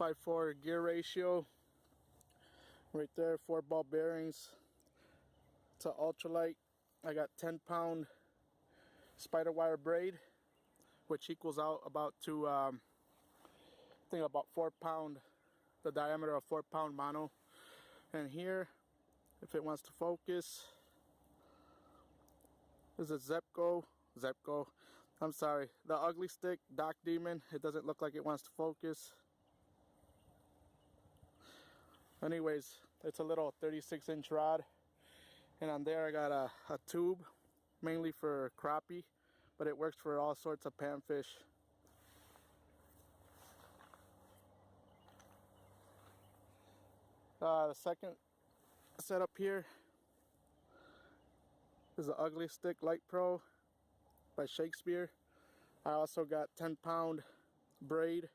5/4 gear ratio. Right there, 4 ball bearings. It's an ultralight. I got 10-pound spider wire braid, which equals out about to I think about 4 pound, the diameter of 4-pound mono. And here, if it wants to focus, is a Zepco. I'm sorry, the ugly stick Doc Demon. It doesn't look like it wants to focus. Anyways, it's a little 36-inch rod, and on there I got a tube, mainly for crappie, but it works for all sorts of panfish. The second setup here is the Ugly Stick Light Pro by Shakespeare. I also got 10-pound braid.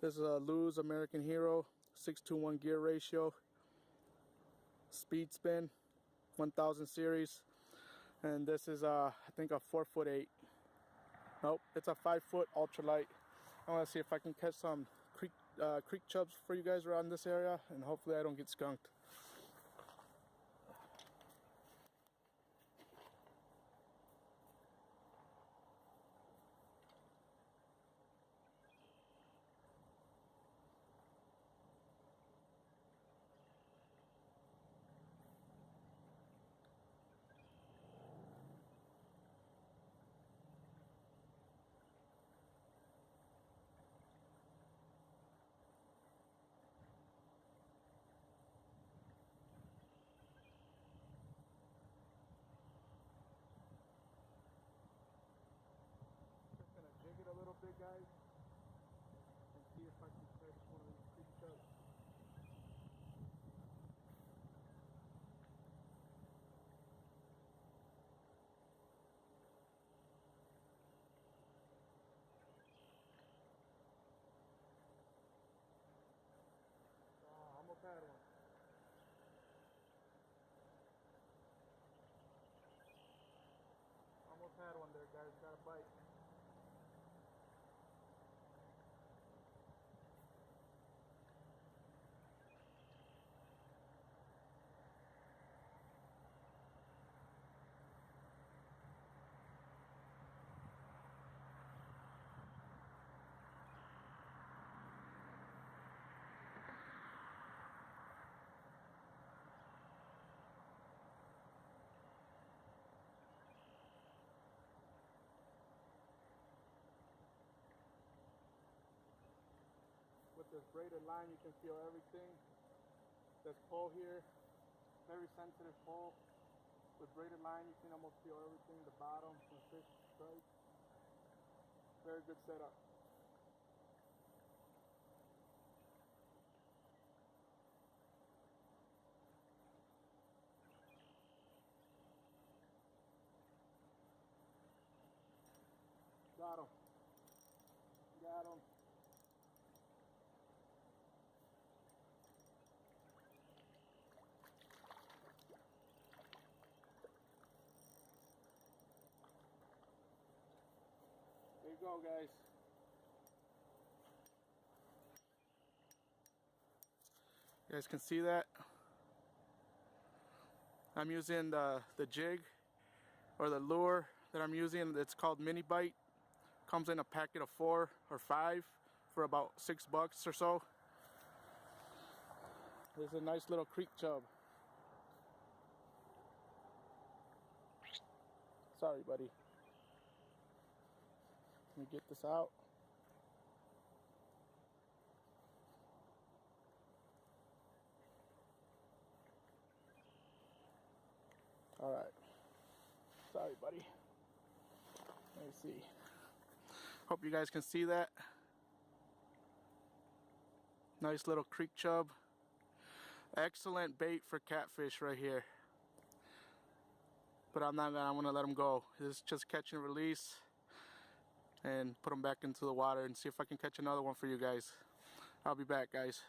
This is a Lew's American Hero 6:1 gear ratio, speed spin, 1000 series, and this is I think a 4'8". Nope, it's a 5-foot ultralight. I want to see if I can catch some creek chubs for you guys around this area, and hopefully I don't get skunked. Dig it a little bit, guys, and see if I can catch one of these creek chubs. Almost had one. Almost had one there, guys. Got a bite. With this braided line, you can feel everything. This pole here, very sensitive pole. With braided line, you can almost feel everything, the bottom, the fish strike. Very good setup. Got him. Got him. There you go, guys. You guys can see that. I'm using the jig or the lure that I'm using. It's called Mini Bite. Comes in a packet of 4 or 5 for about $6 or so. This is a nice little creek chub. Sorry, buddy. Let me get this out. All right. Sorry, buddy. Let me see. Hope you guys can see that. Nice little creek chub. Excellent bait for catfish right here. But I'm gonna let them go. This is just catch and release, and put them back into the water and see if I can catch another one for you guys. I'll be back, guys.